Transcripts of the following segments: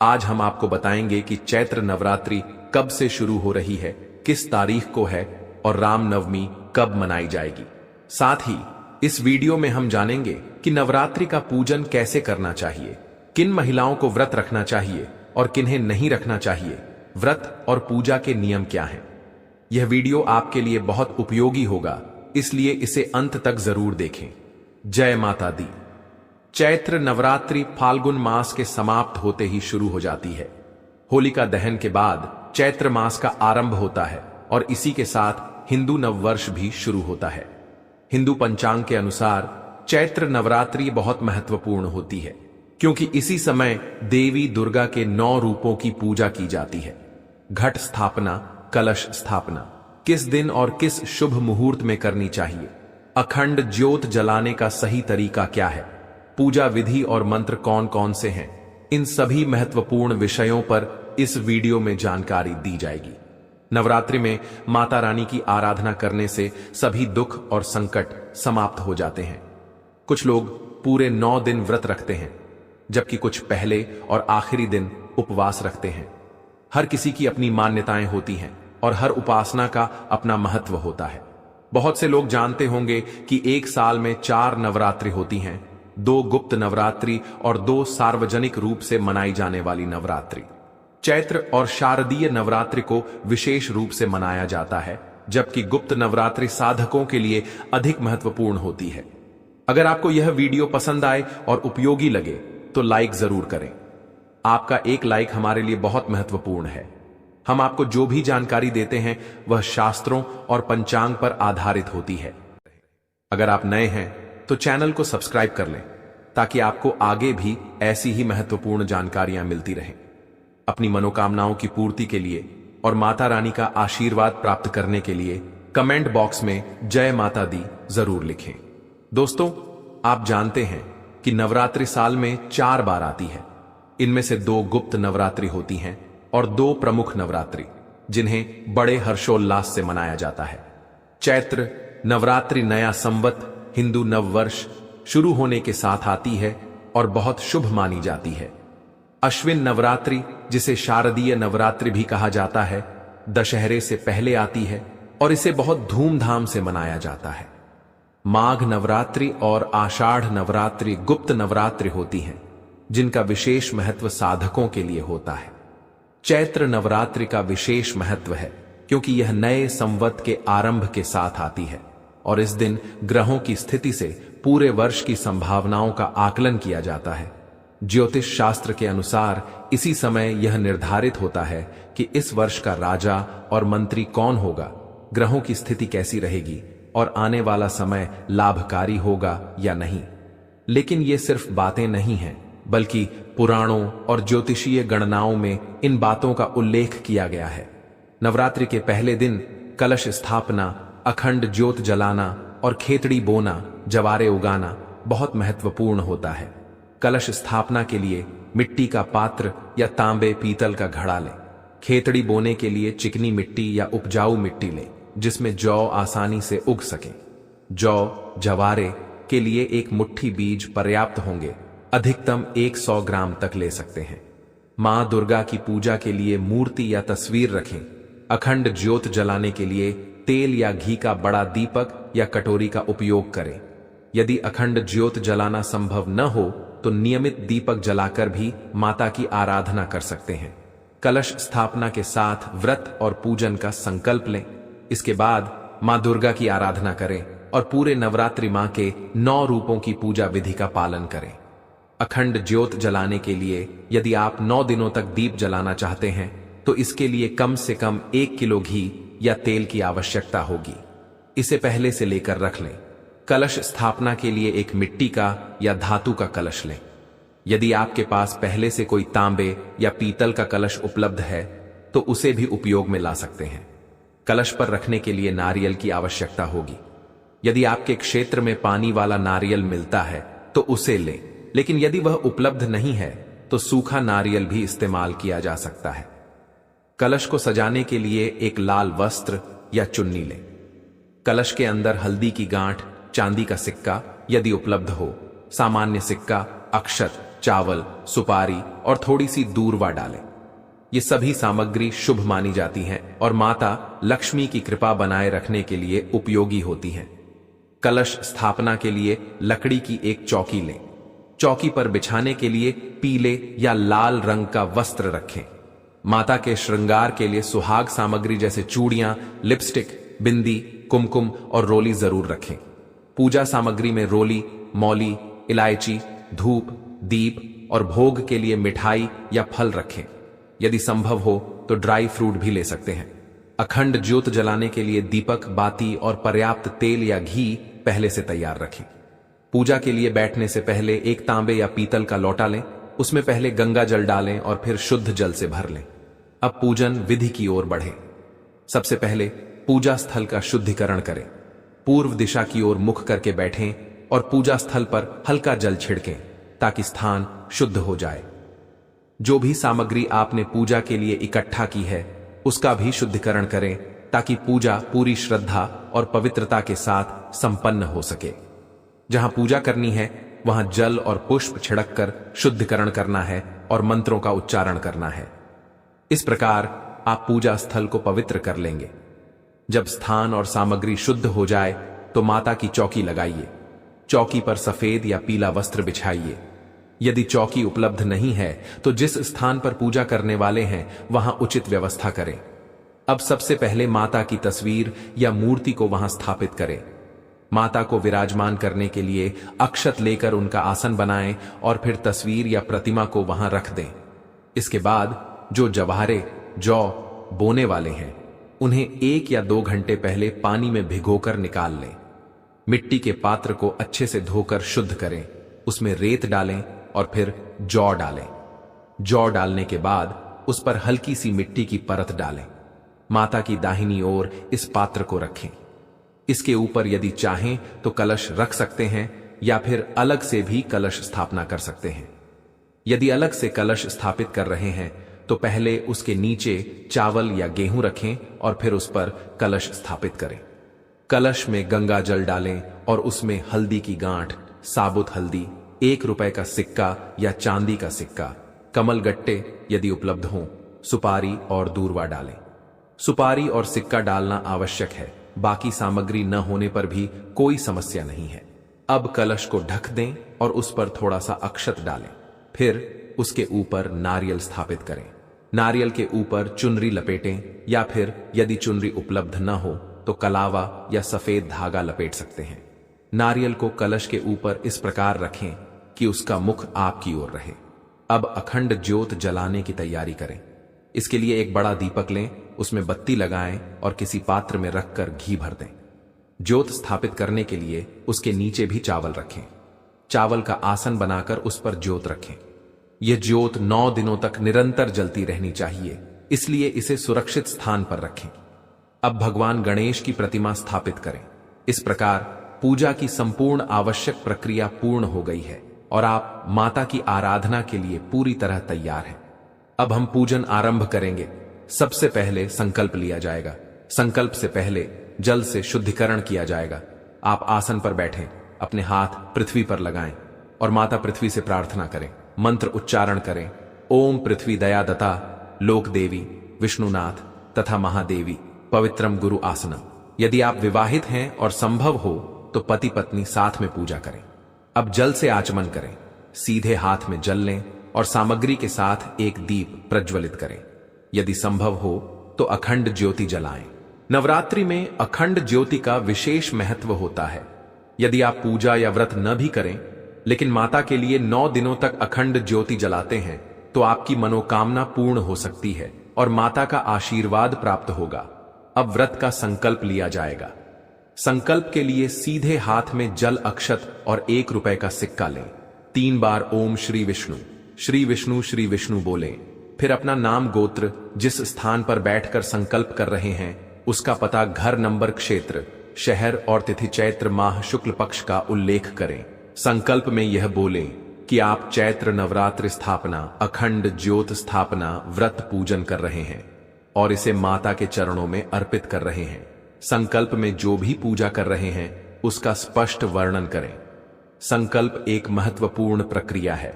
आज हम आपको बताएंगे कि चैत्र नवरात्रि कब से शुरू हो रही है, किस तारीख को है और रामनवमी कब मनाई जाएगी। साथ ही इस वीडियो में हम जानेंगे कि नवरात्रि का पूजन कैसे करना चाहिए, किन महिलाओं को व्रत रखना चाहिए और किन्हें नहीं रखना चाहिए, व्रत और पूजा के नियम क्या हैं। यह वीडियो आपके लिए बहुत उपयोगी होगा, इसलिए इसे अंत तक जरूर देखें। जय माता दी। चैत्र नवरात्रि फाल्गुन मास के समाप्त होते ही शुरू हो जाती है। होलिका दहन के बाद चैत्र मास का आरंभ होता है और इसी के साथ हिंदू नववर्ष भी शुरू होता है। हिंदू पंचांग के अनुसार चैत्र नवरात्रि बहुत महत्वपूर्ण होती है, क्योंकि इसी समय देवी दुर्गा के 9 रूपों की पूजा की जाती है। घट स्थापना, कलश स्थापना किस दिन और किस शुभ मुहूर्त में करनी चाहिए, अखंड ज्योत जलाने का सही तरीका क्या है, पूजा विधि और मंत्र कौन कौन से हैं, इन सभी महत्वपूर्ण विषयों पर इस वीडियो में जानकारी दी जाएगी। नवरात्रि में माता रानी की आराधना करने से सभी दुख और संकट समाप्त हो जाते हैं। कुछ लोग पूरे 9 दिन व्रत रखते हैं, जबकि कुछ पहले और आखिरी दिन उपवास रखते हैं। हर किसी की अपनी मान्यताएं होती हैं और हर उपासना का अपना महत्व होता है। बहुत से लोग जानते होंगे कि एक साल में 4 नवरात्रि होती हैं, 2 गुप्त नवरात्रि और 2 सार्वजनिक रूप से मनाई जाने वाली नवरात्रि। चैत्र और शारदीय नवरात्रि को विशेष रूप से मनाया जाता है, जबकि गुप्त नवरात्रि साधकों के लिए अधिक महत्वपूर्ण होती है। अगर आपको यह वीडियो पसंद आए और उपयोगी लगे तो लाइक जरूर करें। आपका एक लाइक हमारे लिए बहुत महत्वपूर्ण है। हम आपको जो भी जानकारी देते हैं वह शास्त्रों और पंचांग पर आधारित होती है। अगर आप नए हैं तो चैनल को सब्सक्राइब कर लें, ताकि आपको आगे भी ऐसी ही महत्वपूर्ण जानकारियां मिलती रहें। अपनी मनोकामनाओं की पूर्ति के लिए और माता रानी का आशीर्वाद प्राप्त करने के लिए कमेंट बॉक्स में जय माता दी जरूर लिखें। दोस्तों, आप जानते हैं कि नवरात्रि साल में 4 बार आती है। इनमें से 2 गुप्त नवरात्रि होती हैं और 2 प्रमुख नवरात्रि, जिन्हें बड़े हर्षोल्लास से मनाया जाता है। चैत्र नवरात्रि नया संवत हिंदू नववर्ष शुरू होने के साथ आती है और बहुत शुभ मानी जाती है। अश्विन नवरात्रि, जिसे शारदीय नवरात्रि भी कहा जाता है, दशहरे से पहले आती है और इसे बहुत धूमधाम से मनाया जाता है। माघ नवरात्रि और आषाढ़ नवरात्रि गुप्त नवरात्रि होती हैं, जिनका विशेष महत्व साधकों के लिए होता है। चैत्र नवरात्रि का विशेष महत्व है क्योंकि यह नए संवत के आरंभ के साथ आती है और इस दिन ग्रहों की स्थिति से पूरे वर्ष की संभावनाओं का आकलन किया जाता है। ज्योतिष शास्त्र के अनुसार इसी समय यह निर्धारित होता है कि इस वर्ष का राजा और मंत्री कौन होगा, ग्रहों की स्थिति कैसी रहेगी और आने वाला समय लाभकारी होगा या नहीं। लेकिन ये सिर्फ बातें नहीं हैं, बल्कि पुराणों और ज्योतिषीय गणनाओं में इन बातों का उल्लेख किया गया है। नवरात्रि के पहले दिन कलश स्थापना, अखंड ज्योत जलाना और खेतड़ी बोना, जवारे उगाना बहुत महत्वपूर्ण होता है। कलश स्थापना के लिए मिट्टी का पात्र या तांबे पीतल का घड़ा लें। खेतड़ी बोने के लिए चिकनी मिट्टी या उपजाऊ मिट्टी लें, जिसमें जौ आसानी से उग सके। जौ जवारे के लिए 1 मुट्ठी बीज पर्याप्त होंगे, अधिकतम 100 ग्राम तक ले सकते हैं। मां दुर्गा की पूजा के लिए मूर्ति या तस्वीर रखें। अखंड ज्योत जलाने के लिए तेल या घी का बड़ा दीपक या कटोरी का उपयोग करें। यदि अखंड ज्योत जलाना संभव न हो तो नियमित दीपक जलाकर भी माता की आराधना कर सकते हैं। कलश स्थापना के साथ व्रत और पूजन का संकल्प लें। इसके बाद मां दुर्गा की आराधना करें और पूरे नवरात्रि मां के 9 रूपों की पूजा विधि का पालन करें। अखंड ज्योत जलाने के लिए यदि आप 9 दिनों तक दीप जलाना चाहते हैं तो इसके लिए कम से कम 1 किलो घी या तेल की आवश्यकता होगी। इसे पहले से लेकर रख लें। कलश स्थापना के लिए एक मिट्टी का या धातु का कलश लें। यदि आपके पास पहले से कोई तांबे या पीतल का कलश उपलब्ध है तो उसे भी उपयोग में ला सकते हैं। कलश पर रखने के लिए नारियल की आवश्यकता होगी। यदि आपके क्षेत्र में पानी वाला नारियल मिलता है तो उसे लें, लेकिन यदि वह उपलब्ध नहीं है तो सूखा नारियल भी इस्तेमाल किया जा सकता है। कलश को सजाने के लिए एक लाल वस्त्र या चुन्नी लें। कलश के अंदर हल्दी की गांठ, चांदी का सिक्का यदि उपलब्ध हो, सामान्य सिक्का, अक्षत चावल, सुपारी और थोड़ी सी दूर्वा डालें। ये सभी सामग्री शुभ मानी जाती हैं और माता लक्ष्मी की कृपा बनाए रखने के लिए उपयोगी होती हैं। कलश स्थापना के लिए लकड़ी की एक चौकी लें। चौकी पर बिछाने के लिए पीले या लाल रंग का वस्त्र रखें। माता के श्रृंगार के लिए सुहाग सामग्री जैसे चूड़ियां, लिपस्टिक, बिंदी, कुमकुम और रोली जरूर रखें। पूजा सामग्री में रोली, मौली, इलायची, धूप, दीप और भोग के लिए मिठाई या फल रखें। यदि संभव हो तो ड्राई फ्रूट भी ले सकते हैं। अखंड ज्योत जलाने के लिए दीपक, बाती और पर्याप्त तेल या घी पहले से तैयार रखें। पूजा के लिए बैठने से पहले एक तांबे या पीतल का लोटा लें, उसमें पहले गंगा जल डालें और फिर शुद्ध जल से भर लें। अब पूजन विधि की ओर बढ़ें। सबसे पहले पूजा स्थल का शुद्धिकरण करें। पूर्व दिशा की ओर मुख करके बैठें और पूजा स्थल पर हल्का जल छिड़कें ताकि स्थान शुद्ध हो जाए। जो भी सामग्री आपने पूजा के लिए इकट्ठा की है उसका भी शुद्धिकरण करें ताकि पूजा पूरी श्रद्धा और पवित्रता के साथ संपन्न हो सके। जहां पूजा करनी है वहां जल और पुष्प छिड़ककर शुद्धिकरण करना है और मंत्रों का उच्चारण करना है। इस प्रकार आप पूजा स्थल को पवित्र कर लेंगे। जब स्थान और सामग्री शुद्ध हो जाए तो माता की चौकी लगाइए। चौकी पर सफेद या पीला वस्त्र बिछाइए। यदि चौकी उपलब्ध नहीं है तो जिस स्थान पर पूजा करने वाले हैं वहां उचित व्यवस्था करें। अब सबसे पहले माता की तस्वीर या मूर्ति को वहां स्थापित करें। माता को विराजमान करने के लिए अक्षत लेकर उनका आसन बनाएं और फिर तस्वीर या प्रतिमा को वहां रख दें। इसके बाद जो जवाहरे, जौ बोने वाले हैं उन्हें 1 या 2 घंटे पहले पानी में भिगोकर निकाल लें। मिट्टी के पात्र को अच्छे से धोकर शुद्ध करें, उसमें रेत डालें और फिर जौ डालें। जौ डालने के बाद उस पर हल्की सी मिट्टी की परत डालें। माता की दाहिनी ओर इस पात्र को रखें। इसके ऊपर यदि चाहें तो कलश रख सकते हैं या फिर अलग से भी कलश स्थापना कर सकते हैं। यदि अलग से कलश स्थापित कर रहे हैं तो पहले उसके नीचे चावल या गेहूं रखें और फिर उस पर कलश स्थापित करें। कलश में गंगा जल डालें और उसमें हल्दी की गांठ, साबुत हल्दी, 1 रुपए का सिक्का या चांदी का सिक्का, कमल गट्टे यदि उपलब्ध हों, सुपारी और दूर्वा डालें। सुपारी और सिक्का डालना आवश्यक है, बाकी सामग्री न होने पर भी कोई समस्या नहीं है। अब कलश को ढक दें और उस पर थोड़ा सा अक्षत डालें। फिर उसके ऊपर नारियल स्थापित करें। नारियल के ऊपर चुनरी लपेटें या फिर यदि चुनरी उपलब्ध न हो तो कलावा या सफेद धागा लपेट सकते हैं। नारियल को कलश के ऊपर इस प्रकार रखें कि उसका मुख आपकी ओर रहे। अब अखंड ज्योत जलाने की तैयारी करें। इसके लिए एक बड़ा दीपक लें, उसमें बत्ती लगाएं और किसी पात्र में रखकर घी भर दें। ज्योत स्थापित करने के लिए उसके नीचे भी चावल रखें। चावल का आसन बनाकर उस पर ज्योत रखें। यह ज्योत 9 दिनों तक निरंतर जलती रहनी चाहिए, इसलिए इसे सुरक्षित स्थान पर रखें। अब भगवान गणेश की प्रतिमा स्थापित करें। इस प्रकार पूजा की संपूर्ण आवश्यक प्रक्रिया पूर्ण हो गई है और आप माता की आराधना के लिए पूरी तरह तैयार हैं। अब हम पूजन आरंभ करेंगे। सबसे पहले संकल्प लिया जाएगा। संकल्प से पहले जल से शुद्धिकरण किया जाएगा। आप आसन पर बैठें, अपने हाथ पृथ्वी पर लगाएं और माता पृथ्वी से प्रार्थना करें। मंत्र उच्चारण करें। ओम पृथ्वी दयादता लोक देवी विष्णुनाथ तथा महादेवी पवित्रम गुरु आसनम। यदि आप विवाहित हैं और संभव हो तो पति पत्नी साथ में पूजा करें। अब जल से आचमन करें। सीधे हाथ में जल लें और सामग्री के साथ एक दीप प्रज्वलित करें। यदि संभव हो तो अखंड ज्योति जलाएं। नवरात्रि में अखंड ज्योति का विशेष महत्व होता है। यदि आप पूजा या व्रत न भी करें लेकिन माता के लिए 9 दिनों तक अखंड ज्योति जलाते हैं तो आपकी मनोकामना पूर्ण हो सकती है और माता का आशीर्वाद प्राप्त होगा। अब व्रत का संकल्प लिया जाएगा। संकल्प के लिए सीधे हाथ में जल अक्षत और 1 रुपए का सिक्का लें। 3 बार ओम श्री विष्णु श्री विष्णु बोलें। फिर अपना नाम, गोत्र, जिस स्थान पर बैठकर संकल्प कर रहे हैं उसका पता, घर नंबर, क्षेत्र, शहर और तिथि चैत्र माह शुक्ल पक्ष का उल्लेख करें। संकल्प में यह बोलें कि आप चैत्र नवरात्रि स्थापना, अखंड ज्योत स्थापना व्रत पूजन कर रहे हैं और इसे माता के चरणों में अर्पित कर रहे हैं। संकल्प में जो भी पूजा कर रहे हैं उसका स्पष्ट वर्णन करें। संकल्प एक महत्वपूर्ण प्रक्रिया है।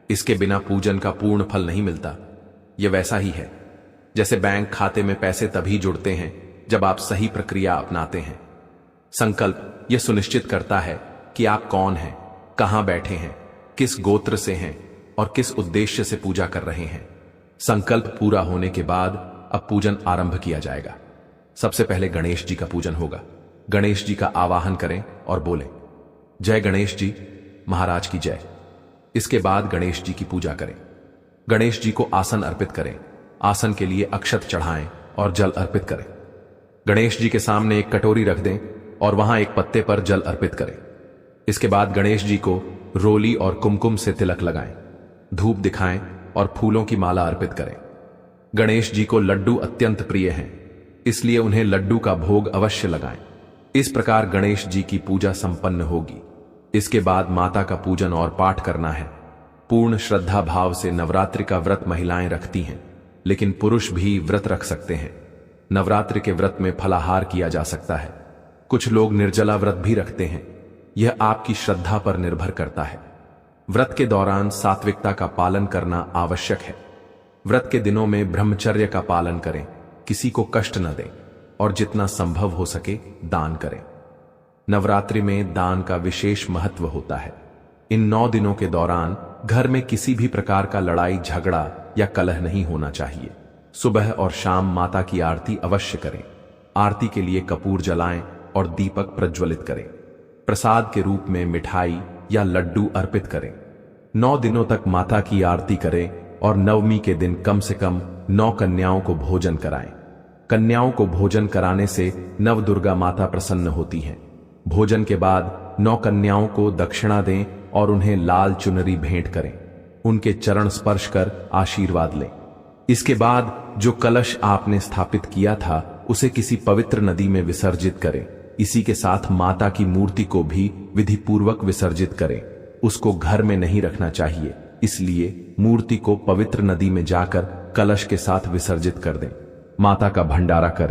इसके बिना पूजन का पूर्ण फल नहीं मिलता। यह वैसा ही है जैसे बैंक खाते में पैसे तभी जुड़ते हैं जब आप सही प्रक्रिया अपनाते हैं। संकल्प यह सुनिश्चित करता है कि आप कौन हैं, कहां बैठे हैं, किस गोत्र से हैं और किस उद्देश्य से पूजा कर रहे हैं। संकल्प पूरा होने के बाद अब पूजन आरंभ किया जाएगा। सबसे पहले गणेश जी का पूजन होगा। गणेश जी का आवाहन करें और बोलें, जय गणेश जी महाराज की जय। इसके बाद गणेश जी की पूजा करें। गणेश जी को आसन अर्पित करें। आसन के लिए अक्षत चढ़ाएं और जल अर्पित करें। गणेश जी के सामने एक कटोरी रख दें और वहां एक पत्ते पर जल अर्पित करें। इसके बाद गणेश जी को रोली और कुमकुम से तिलक लगाएं, धूप दिखाएं और फूलों की माला अर्पित करें। गणेश जी को लड्डू अत्यंत प्रिय हैं, इसलिए उन्हें लड्डू का भोग अवश्य लगाएं। इस प्रकार गणेश जी की पूजा संपन्न होगी। इसके बाद माता का पूजन और पाठ करना है। पूर्ण श्रद्धा भाव से नवरात्रि का व्रत महिलाएं रखती हैं, लेकिन पुरुष भी व्रत रख सकते हैं। नवरात्रि के व्रत में फलाहार किया जा सकता है। कुछ लोग निर्जला व्रत भी रखते हैं। यह आपकी श्रद्धा पर निर्भर करता है। व्रत के दौरान सात्विकता का पालन करना आवश्यक है। व्रत के दिनों में ब्रह्मचर्य का पालन करें, किसी को कष्ट न दें और जितना संभव हो सके दान करें। नवरात्रि में दान का विशेष महत्व होता है। इन 9 दिनों के दौरान घर में किसी भी प्रकार का लड़ाई झगड़ा या कलह नहीं होना चाहिए। सुबह और शाम माता की आरती अवश्य करें। आरती के लिए कपूर जलाएं और दीपक प्रज्वलित करें। प्रसाद के रूप में मिठाई या लड्डू अर्पित करें। 9 दिनों तक माता की आरती करें और नवमी के दिन कम से कम 9 कन्याओं को भोजन कराएं। कन्याओं को भोजन कराने से नव दुर्गा माता प्रसन्न होती हैं। भोजन के बाद 9 कन्याओं को दक्षिणा दें और उन्हें लाल चुनरी भेंट करें। उनके चरण स्पर्श कर आशीर्वाद लें। इसके बाद जो कलश आपने स्थापित किया था उसे किसी पवित्र नदी में विसर्जित करें। इसी के साथ माता की मूर्ति को भी विधि पूर्वक विसर्जित करें। उसको घर में नहीं रखना चाहिए, इसलिए मूर्ति को पवित्र नदी में जाकर कलश के साथ विसर्जित कर दें। माता का भंडारा करें।